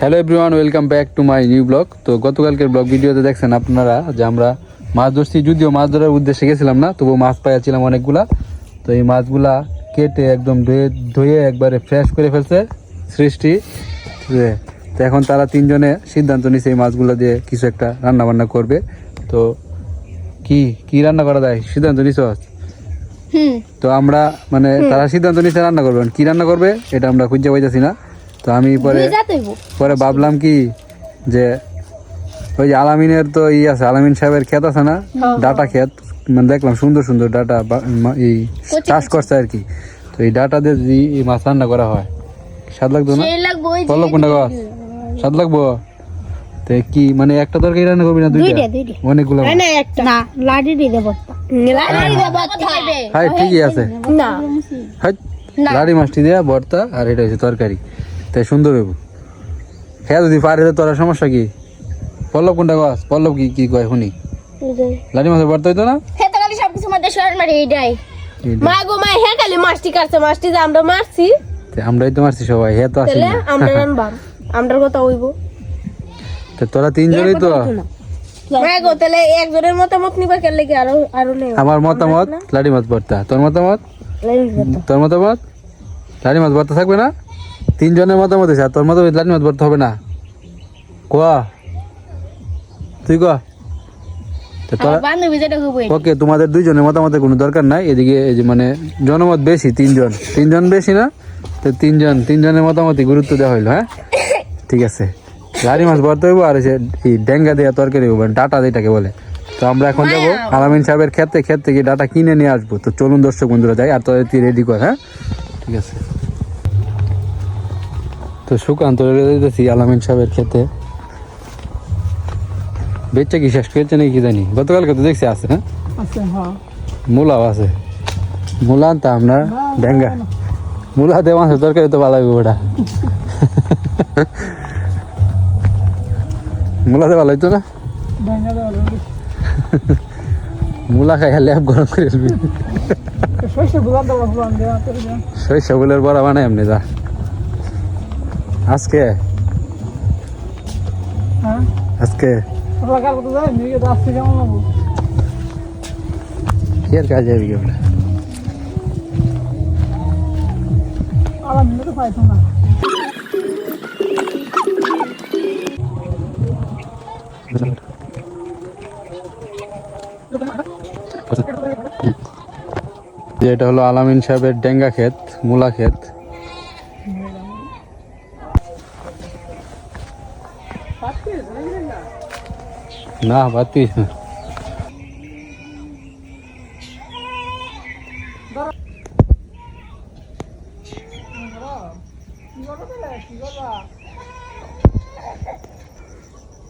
Hello everyone, welcome back to my new blog. তো গতকালকের blog ভিডিওতে দেখছেন আপনারা যে আমরা মাছ ধরছি, যদিও মাছ ধরার উদ্দেশ্যে গেছিলাম না, তবুও মাছ পাইয়াছিলাম অনেকগুলা। তো এই মাছগুলা কেটে একদম ধুয়ে একবারে ফ্রেশ করে ফেলছে সৃষ্টি। তো এখন তারা তিনজনে সিদ্ধান্ত নিছে এই মাছগুলো দিয়ে কিছু একটা রান্না বান্না করবে। তো কি রান্না করা যায় সিদ্ধান্ত নিছ? তো আমরা মানে তারা সিদ্ধান্ত নিচ্ছে রান্না করবেন, কি রান্না করবে এটা আমরা খুঁজে পাইতেছি না। তো আমি পরে ভাবলাম কি যে ওই যে আলামিনের তো আছে, আলামিন সাহেবের ক্ষেত আছে না, ডাটা ক্ষেত, মানে দেখলাম সুন্দর সুন্দর ডাটা এই চাষ করছে আর কি। তো এই ডাটা দিয়ে যদি এই মাছ রান্না করা হয় স্বাদ লাগতো না? পল্লব কোনটা গাছ স্বাদ লাগবো? তো কি মানে একটা তরকারি রান্না করবি না দুইটা? অনেকগুলো হ্যাঁ ঠিকই আছে, লাড়ি মাছটি দেয়া ভর্তা আর এটা হচ্ছে তরকারি, তাই সুন্দর হইব। হ্যাঁ যদি পারে তোর সমস্যা কি? পল্লব কোনটা গাছ? পল্লব কি কয় শুনি? লাড়ি মাছের ভর্তা হইতো না? আমরাই তো মারছি সবাই, হ্যাঁ তো আসি তোরা তিনজনই তো। আমার মতামত লাড়ি মাছ ভর্তা, তোর মতামত লাড়ি মাছ ভর্তা থাকবে না? তিনজনের মতামত আছে, আর তোর মতামত লাড়ি মাছ ভর্তা হবে না? কোয়া তুই কোয়া। ওকে, তোমাদের দুইজনের মতামতের কোনো দরকার নাই। এদিকে এই যে মানে জনমত বেশি, তিনজন বেশি না, তো তিনজনের মতামতই গুরুত্ব দেওয়া হইলো। হ্যাঁ ঠিক আছে, লাড়ি মাছ ভর্তা হইব আর এই ডেঙ্গা দেওয়া তরকারি হইব, ডাটা যেটাকে বলে। তো আমরা এখন যাবো আলামিন সাহেবের ক্ষেত থেকে ডাটা কিনে নিয়ে আসবো। তো চলুন দর্শক বন্ধুরা যাই, আর তোদের তুই রেডি কর। হ্যাঁ ঠিক আছে। তো সুকান্ত দিতেছি আলামিন সাহেবের ক্ষেতে। বেচা কি শেষ করেছে নাকি কি জানি, গতকালকে তো দেখছি আছে। হ্যাঁ মূলাও আছে, মূলা আনতাম না, ডেঙ্গা মূলা দিয়ে মাছের তরকারি তো ভালো লাগবে ওটা। মূলাতে ভালো হইতো না? মূলা খাই ল্যাব গরম করে সরিষা ফুলের বড়া বানাই এমনি যা আজকে কি আর কাজ যাবি ওটা? এটা হলো আলামিন সাহেবের ডেঙ্গা ক্ষেত, মূলা ক্ষেত। না বাতি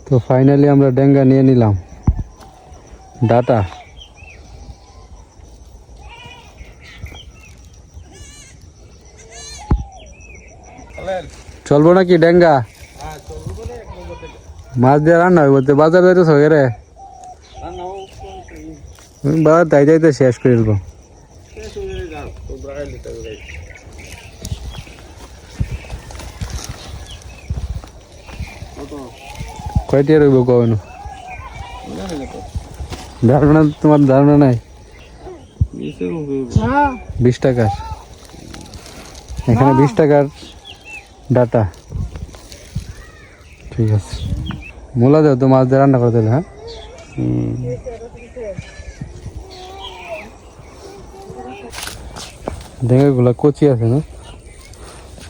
তো ফাইনালি আমরা ডেঙ্গা নিয়ে নিলাম, ডাটা। চলবো নাকি ডেঙ্গা? মাছ দিয়ে রান্না হইব, বাজার যাইতে সবাই রে বাজার যাইতে শেষ করে দেবো। কয়টি রইব কখনো ধারণা? তোমার ধারণা নাই? 20 টাকার, এখানে 20 টাকার ডাটা। ঠিক আছে, মূলা দেও তো মাছ দিয়ে রান্না করে দিলে। হ্যাঁ ডেঙ্গাগুলা কচি আছে না?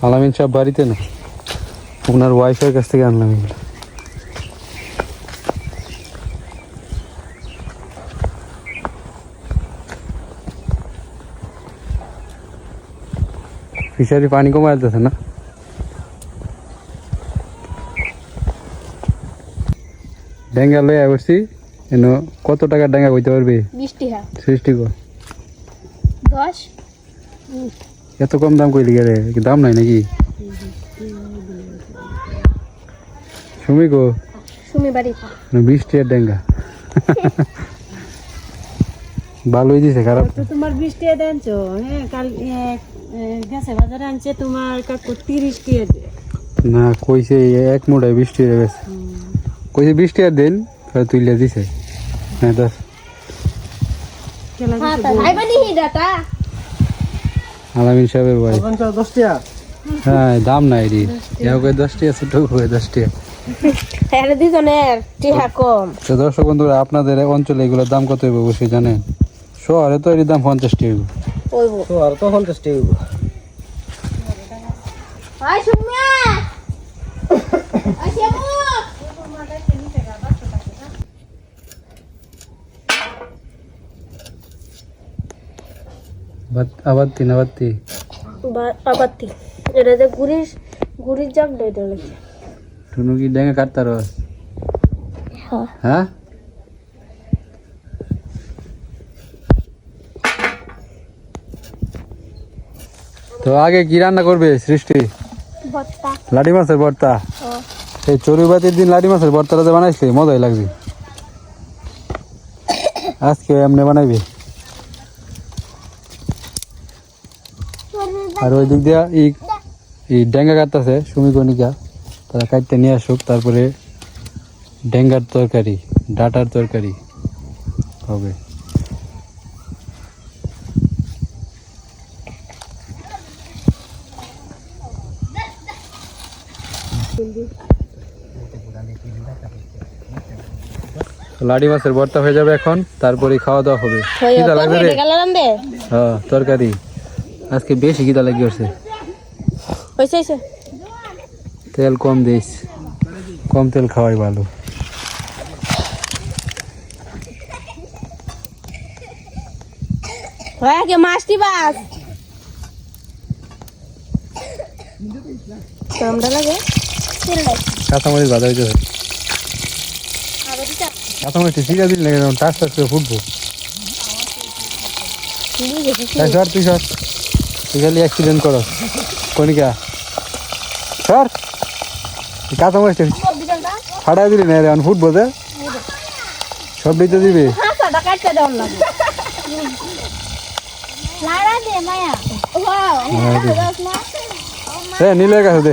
আলামিন সাহেব বাড়িতে না, ওনার ওয়াইফের কাছ থেকে আনলাম এগুলো। ফিশারি পানি কমে আসতেছে না? ডেঙ্গা লইয়া বসছি, কত টাকার ডেঙ্গা কইতে পারবি? 20 টাকা। 30 টাকা? 10। এত কম দাম কইলি রে, দাম নাই নাকি? সুমি গো, সুমি বাড়ি 20 টাকার ডেঙ্গা ভালোই দিছে, খারাপ তো তোমার 20 টাকা দেনছো। হ্যাঁ কাল গেছে বাজারে আনছে তোমার কাকু 30 টাকা দিয়ে। না কইছে এক মোটায় 20 টাকা গেছে কইছে 20 টাকা দেন তুইলে দিছে হ্যাঁ 10 আলামিন সাহেবের ভাই 10 টাকা হ্যাঁ দাম নাই রে এও কই 10 টাকা ছোট কই 10 টাকা এর দিজনের টিহা কম তো দর্শক বন্ধুরা আপনাদের অঞ্চলে এগুলোর দাম কত হবে অবশ্যই জানেন শহরে তো এর দাম 50 টাকা ওইবো তো আর তো 50 টাকা আই সুমিয়া আই শিবু আবাত্তি আবাতি এটা যে গুড়ির জাগ দেইতে লাগে টুনু কি ডেঙ্গা কাটতার হ্যাঁ হ্যাঁ তো আগে কি রান্না করবে সৃষ্টি বত্তা লাডি মাছের ভর্তা ও এই চড়ুইবাতির দিন লাডি মাছের ভর্তাটা যে বানাইছিলে মজাই লাগবে আজকে এমনি বানাইবে আর ওই দিক দিয়া এই ডেঙ্গা কাটতেছে সুমি কণিকা তারা কাটতে নিয়ে আসুক তারপরে ডেঙ্গার তরকারি ডাটার তরকারি হবে লাডি মাছের ভর্তা হয়ে যাবে এখন তারপরে খাওয়া দাওয়া হবে খিদা লাগবে রে হ্যাঁ তরকারি আজকে বেশি খিদা লাগি করছে হইছে তেল কম দিস কম তেল খাওয়াই ভালো হ্যাঁ কে মাছটি বাস কামড়া লাগে কাঁচামরিচ ভাজা হইতেছে কাঁচামরিচ শিখা দিল না টাচ টাচ করে ফুটবো সর তুই সর তুই খালি অ্যাক্সিডেন্ট করো কণিকা সর কাঁচামরিচ ফাটাই দিলি না এখন ফুটবো যে সব দিতে দিবি হ্যাঁ নীলের কাছে দে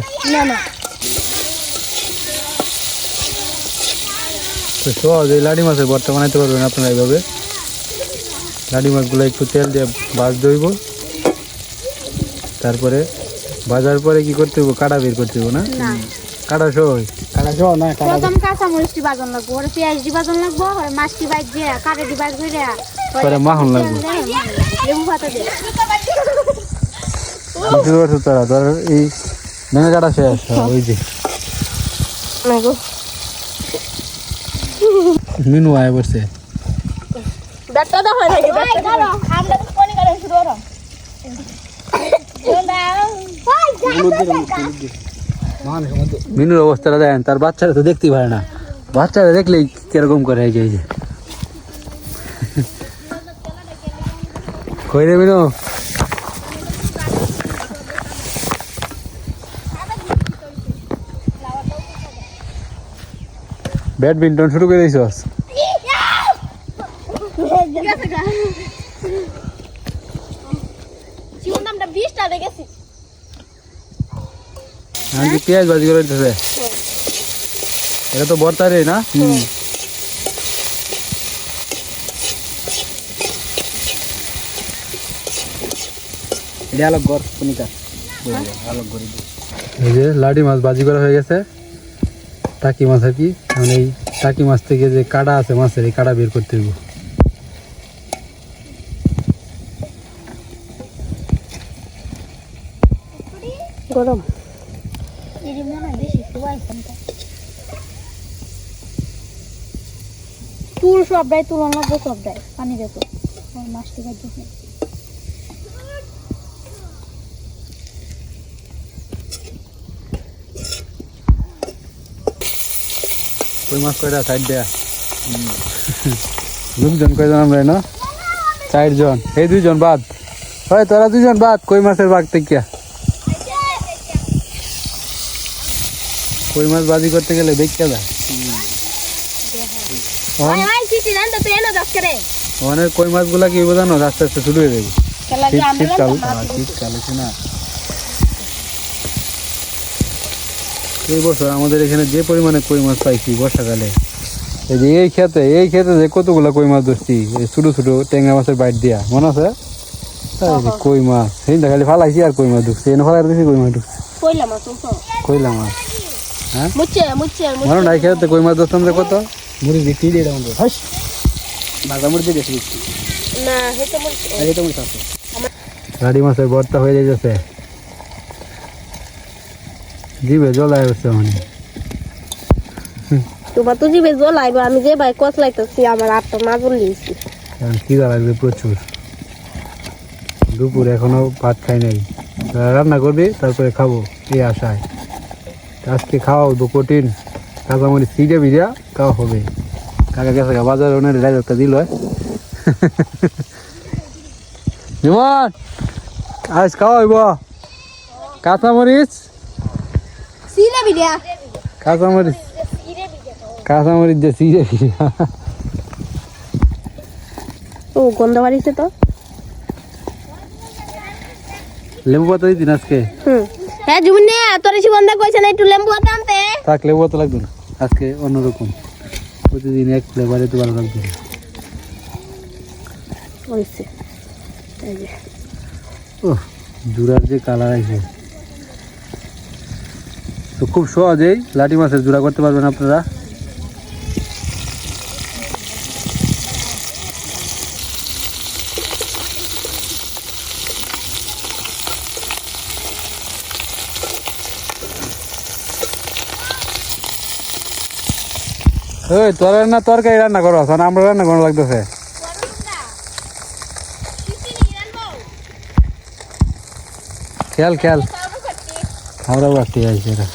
তো সহজ এই লাডি মাছের ভর্তা বানাইতে পারবেন আপনারা এইভাবে লাডি মাছগুলো একটু তেল দিয়ে ভাজতে হইব তারপরে ভাজার পরে কি করতে হইব কাটা বের করতে হইব না কাটা সহজ প্রথম কাঁচা মরিচটি বাজন লাগবো ওর পেঁয়াজ দি বাজন লাগবো আর মাছটি বাজ দিয়ে কাটে দি বাজ করে পরে মাখন লাগবে লেবু পাতা দিয়ে বুঝতে পারছো তারা ধর এই ভেঙে কাটা শেষ ওই যে মিনু আয় বসছে ব্যাটটা দাও হয় নাকি ব্যাটটা দাও আমরা তো কোনি করে শুরু করো মিনুর অবস্থাটা দেখেন তার বাচ্চারা তো দেখতেই পারে না বাচ্চারা দেখলেই কিরকম করে এই যে কই রে মিনু ব্যাডমিন্টন শুরু করে দিয়েছস জীবন নামটা 20টা দেখেছি আমি পেঁয়াজ ভাজি করে দিতেছে এটা তো ভর্তা রে না এই যে লাডি মাছ ভাজি করা হয়ে গেছে টাকি মাছ আর কি মানে এই টাকি মাছ থেকে যে কাটা আছে মাছের এই কাটা বের করতে হইব গরম তুল সবটাই তুলন লাগবো সবটাই পানি দেখো মাছটি বাজছে কই মাছ কয়টা সাইড দেয়া লোকজন কয়জন আমরা না 4 জন এই 2 জন বাদ হয় তোরা 2 জন বাদ কই মাছের ভাগ থেকে কই মাছ বাজি করতে গেলে দেখতে যা অনেক কই মাছগুলা কি বোঝানো আস্তে আস্তে শুরু হয়ে যাবে শীতকাল শীতকাল আছে না এই বছর আমাদের এখানে যে পরিমাণে কই মাছ পাইছি বর্ষাকালে, এই যে এই ক্ষেতে যে কতগুলা কই মাছ ধরছি, এই ছোট ছোট ট্যাংরা মাছের বাইট দিয়া, মনে আছে? এই যে কই মাছ সেইটা খালি ফালাইছি আর কই মাছ ঢুকছে, এনে ফালাই দিয়েছি কই মাছ ঢুকছে। কইলা মাছ, হ্যাঁ মনে নাই খেতে কই মাছ ধরতাম যে কত মুড়ি বিক্রি দিয়ে আমাদের হাস ভাজা মুড়ি দিয়ে দিচ্ছি না, হেটা মুড়ি আছে গাড়ি মাছের ভর্তা হয়ে যাচ্ছে, জিভে জল আসছে মানে। তোমার তো জিভে জল আইবা, আমি যে ভাই কচলাইতেছি আমার আটটা মাগুর লিয়েছি। খিদা লাগবে প্রচুর, দুপুর এখনো ভাত খাই নাই, রান্না করবি তারপরে খাবো এই আশায়। আজকে খাওয়া হইব কঠিন, কাঁচামরিচ সিডে ভিজা খাওয়া হবে। কাকা গেছে বাজারে ওনার ডাইরেক্টটা দিল যেমন আজ খাওয়া হইব কাঁচামরিচ সিলে ভিডিয়া কাঁচামরিচ কাঁচামরিচ যে সিডে ভিজা। ও গন্ধ বাড়িছে তো, লেবু পাতা দিন আজকে। হ্যাঁ জুমনে তোর বন্ধ কইছে না একটু লেম্বু পাতা আনতে। থাক লেবু পাতা লাগবে না, আজকে অন্যরকম, প্রতিদিন এক ফ্লেভারে তো ভালো লাগবে না। হইছে এই যে ও জুড়ার যে কালার আছে, তো খুব সহজেই লাটি মাছের জুড়া করতে পারবেন আপনারা। ওই তোরা না তরকারি রান্না করো, আমরা রান্না করা লাগতেছে। খেয়াল খেয়াল আমরা বাড়তে যাইছি এরা।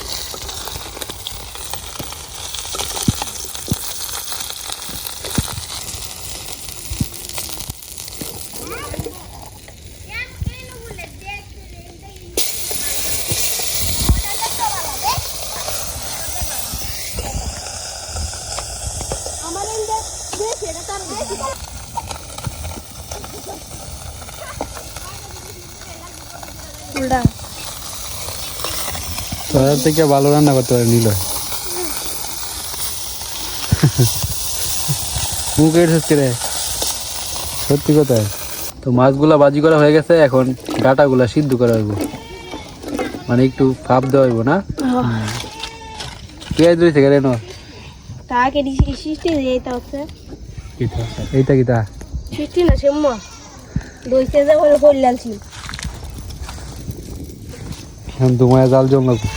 তোর থেকে ভালো রান্না করতে পারে নিল মুখ এসেছে রে, সত্যি কথা। তো মাছগুলা ভাজি করা হয়ে গেছে, এখন ডাটাগুলা সিদ্ধ করা হইব, মানে একটু ফাপ দেওয়া হইব না। পেঁয়াজ রয়েছে কেন তাকে সৃষ্টি এইটা হচ্ছে এইটা কিটা সৃষ্টি না সেম্মা দইতে যে ওই কইলালছি এখন তোমায় জাল জল লাগবে।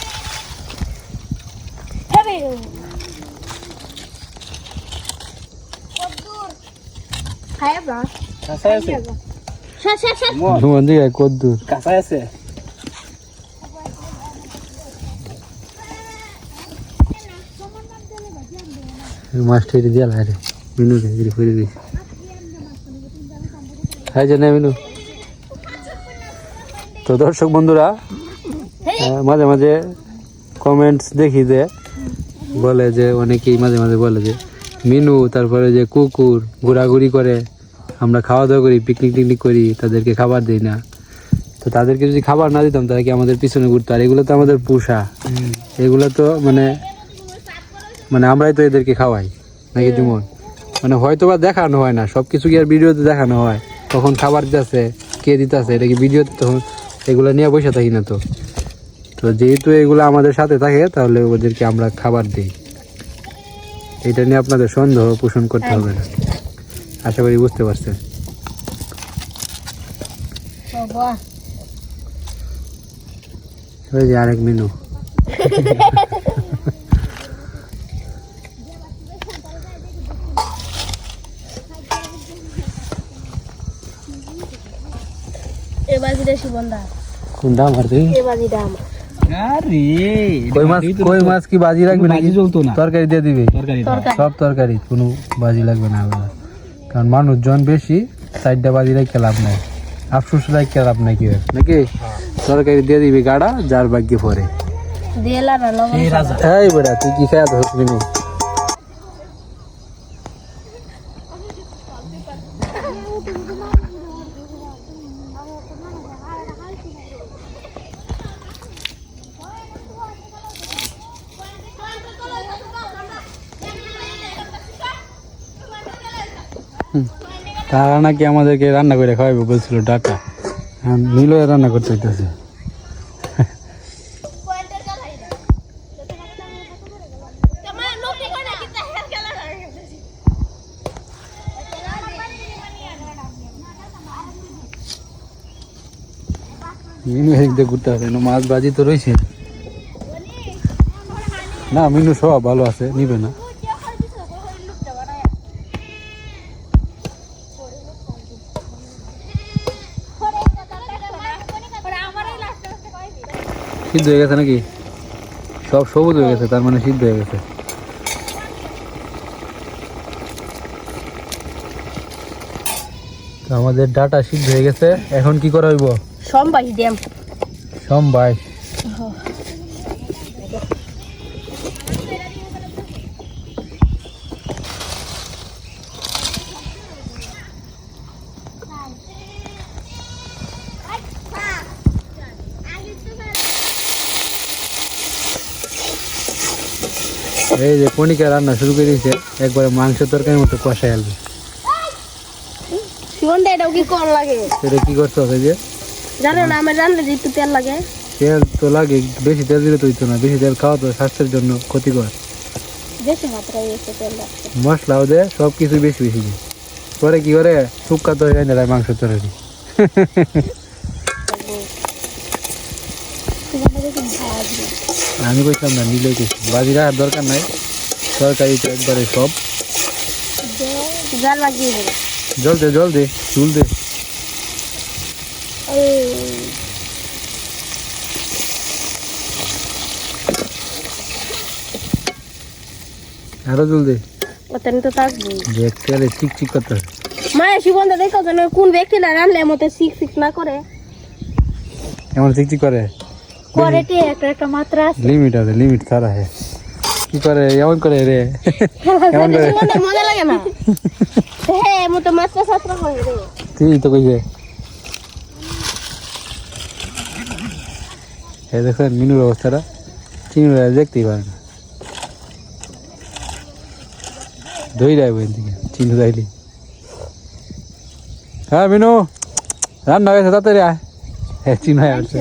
খায় ব্রা কাঁচা আছে তোমার দিকে কদ্দুর কাঁচা আছে মাছটা এটা দিয়ে লাগে মিনু রে করে দিয়েছি। খাই জানে মিনু। তো দর্শক বন্ধুরা মাঝে মাঝে কমেন্টস দেখি যে বলে যে অনেকেই মাঝে মাঝে বলে যে মিনু তারপরে যে কুকুর ঘোরাঘুরি করে, আমরা খাওয়া দাওয়া করি, পিকনিক টিকনিক করি, তাদেরকে খাবার দিই না। তো তাদেরকে যদি খাবার না দিতাম তারা কি আমাদের পিছনে ঘুরতো? আর এগুলো তো আমাদের পোষা, এগুলো তো মানে মানে আমরাই তো এদেরকে খাওয়াই নাকি যেমন, মানে হয়তো বা দেখানো হয় না সব কিছু, কি আর ভিডিওতে দেখানো হয় কখন খাবার দিতেছে কে দিতেছে, এটা কি ভিডিওতে তখন এগুলো নিয়ে বসে থাকি না। তো তো যেহেতু এগুলো আমাদের সাথে থাকে তাহলে ওদেরকে আমরা খাবার দিই, এটা নিয়ে আপনাদের সন্দেহ পোষণ করতে হবে না, আশা করি বুঝতে পারছেন। ওই যে আরেক মেনু কোন দাম আর তুই কই মাছ কি বাজি রাখবে নাকি? তরকারি দিয়ে দিবে, সব তরকারি, কোনো বাজি লাগবে না। কারণ মানুষজন বেশি, 4টা বাজি রাখতে লাভ নাই, আফসোস রাখতে লাভ নাই কি নাকি? তরকারি দিয়ে দিবি গাড়া, যার ভাগ্যে পরে। এই বেড়া তুই কি খায় ধরস মিনু? তারা নাকি আমাদেরকে রান্না করে খাওয়াবে বলছিল ডাটা, নীলও রান্না করতে হইতেছে। মিনু এদিক দিয়ে ঘুরতে আছে, মাছ বাজি তো রয়েছে না, মিনু সব ভালো আছে, নিবে না। সিদ্ধ হয়ে গেছে নাকি? সব সবুজ হয়ে গেছে, তার মানে সিদ্ধ হয়ে গেছে। তো আমাদের ডাটা সিদ্ধ হয়ে গেছে, এখন কি করা হইব? সম্বাই দেম সম্বাই। এই যে কণিকা রান্না শুরু করে দিয়েছে, একবারে মাংস তরকারির মতো কষাই আলবে। শিবনটা এটাও কি কম লাগে? সেটা কি করতে হবে যে জানো না, আমার রান্না যে একটু তেল লাগে। তেল তো লাগে, বেশি তেল দিলে তো হইতো না, বেশি তেল খাওয়া তো স্বাস্থ্যের জন্য ক্ষতিকর। বেশি মাত্রায় এসে তেল লাগছে। মশলাও দেয়, সব কিছু বেশি বেশি দেয়, পরে কি করে শুক্কা তো হয়ে যায় মাংস তরকারি। আমি কইছিলাম না, নিলে কিছু বাজি রাখার দরকার নাই, তরকারি তো একবারে সব। জাল লাগিয়ে দেবে। জল দে, জল দে, চুল দে। আরো জল দে, ওখানে তো থাকবো। দেখতে গেলে চিকচিক করতে হবে। মায়ের শিবনটা দেখো যেন কোন ব্যক্তিটা রান্নার মতো শিখ না করে। এমন চিকচিক করে, কোয়ালিটি একটা একটা মাত্রা আছে। লিমিট আছে, লিমিট ছাড়া হে কি করে, এমন করে রে, এমন করে। শিবনটা মজা লাগে না। হ্যাঁ, মতো মাত্রা ছাত্র হয় রে। তুই তো কইছে এই দেখেন মিনুর অবস্থাটা, চিনুরা দেখতেই পারে না, ধরে যাবো এদিকে চিনু যাইলি। হ্যাঁ মিনু, রান্না হয়েছে, তাড়াতাড়ি আয়। হ্যাঁ চিনু আসছে।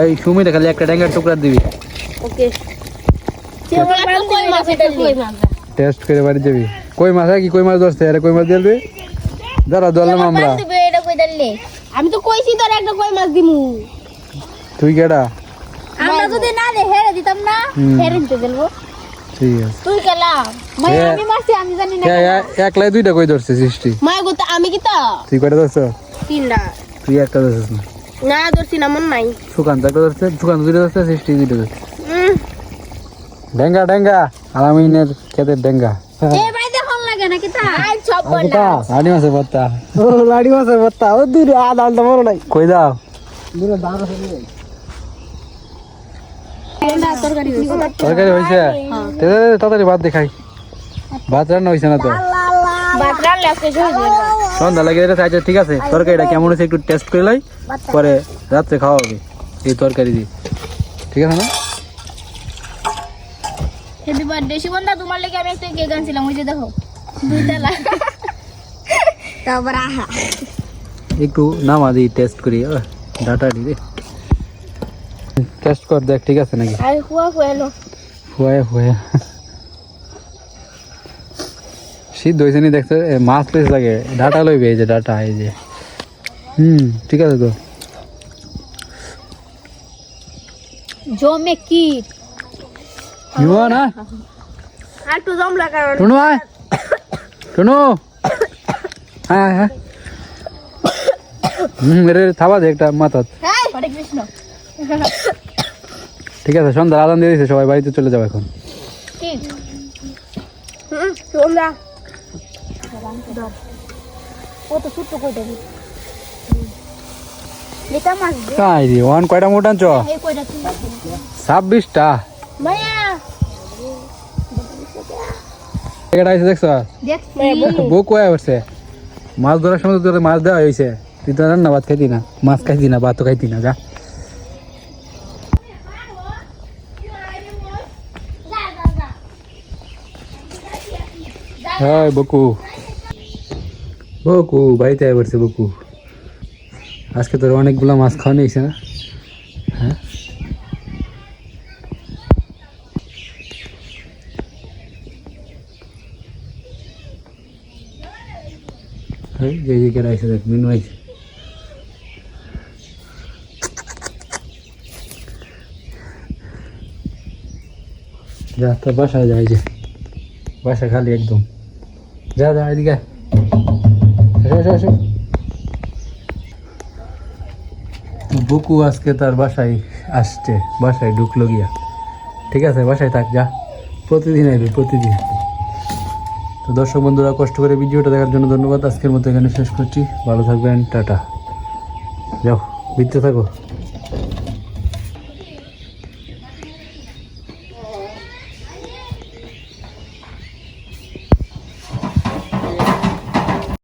এই সুমিটা খালি একটা ড্যাঙ্গার টুকরা দিবি, ওকে। কই মাছ, এটা কই মাছ। টেস্ট করে বাড়ি যাবি। কই মাছ কি, কই মাছ ধরছে, আরে কই মাছ দিলবি, দাঁড়া ধরলাম আমরা। এটা কই দিলে? আমি তো কইছি তোর একটা কই মাছ দিমু। তুই কেডা? আমরা যদি না দে হেরে দিতাম না, হেরে দিতে দেবো। ঠিক আছে, তুই কেলা মাই, আমি মারছি, আমি জানি না। একলাই দুইটা কই ধরছে সৃষ্টি? মাই গো, আমি কি তা তুই কয়টা ধরছ? তিনটা। তুই একটা ধরছিস না? না ধরছি না, মন নাই। সুকান্ত একটা ধরছে, সুকান্ত দুইটা ধরছে, সৃষ্টি দুইটা ধরছে। ডেঙ্গা ডেঙ্গা, আলামিনের খেতের ডেঙ্গা। এ ভাই দেখুন লাগে না কি তা আই সব বললা। লাড়ি মাছের ভর্তা। ও লাড়ি মাছের ভর্তা, ও দূর আদালটা মনে নাই। কই দাও? দূরে দাঁড় আছে রে। তরকারি তরকারি হয়েছে? তাড়াতাড়ি ভাত দেখাই, ভাত রান্না হয়েছে না তো? ভাত রান্না আজকে হইছে। সন্ধ্যা লাগে এটা খাইছে, ঠিক আছে। তরকারিটা কেমন হয়েছে একটু টেস্ট করে লাই, পরে রাত্রে খাওয়া হবে এই তরকারি দিয়ে, ঠিক আছে না? হ্যাপি বার্থডে শিবনদা, তোমার লাগি আমি একটা কেক আনছিলাম, ওই যে দেখো দুইতলা। তারপর আহা একটু নামা দিই, টেস্ট করি। ডাটা দি টেস্ট কর, দেখ ঠিক আছে নাকি। আই হুয়া হুয়ালো। হুয়া হুয়া সিদ্ধ হয়েছে নি দেখছে, মাছ পেস লাগে, ডাটা লইবে, এই যে ডাটা, এই যে ঠিক আছে তো। জমে কি নিবা না? আর একটু জম লাগার। টুনু আয়, টুনু হ্যাঁ হ্যাঁ, রে থাবা দে একটা মাথাত। হ্যাঁ, হরে কৃষ্ণ। ঠিক আছে, সন্ধ্যা আদান দিয়ে দিয়েছে, সবাই বাড়িতে চলে যাবে এখন। কি শিবনদা ও তো ছোট্ট কই দেবি এটা মাছ দে। কাই রে ওয়ান কয়টা মোট আনছ? এই কইটা তুই 26টা। মায়া এটা আইছে দেখছ? দেখ বন্ধু বউ কয় আসছে, মাছ ধরার সময় তো তোর মাছ দেওয়া হয়েছে, তুই তো রান্না ভাত খাইতি না, মাছ খাইতি না, ভাতও খাইতি না, যা। হ্যাঁ বকু বকু বাড়িতে আয় পড়ছে বকু। আজকে তোর অনেকগুলো মাছ খাওয়া নিয়েছে না? হ্যাঁ যে দিকে আইসে দেখ মিনু আইসে। যা তোর বাসায় যায় যে বাসা খালি একদম। যা যা এদিকে বুকু আজকে তার বাসায় আসছে, বাসায় ঢুকলো গিয়া। ঠিক আছে বাসায় থাক, যা প্রতিদিন আইবে প্রতিদিন। তো দর্শক বন্ধুরা কষ্ট করে ভিডিওটা দেখার জন্য ধন্যবাদ। আজকের মতো এখানে শেষ করছি, ভালো থাকবেন, টাটা। যাও ভিতরে থাকো।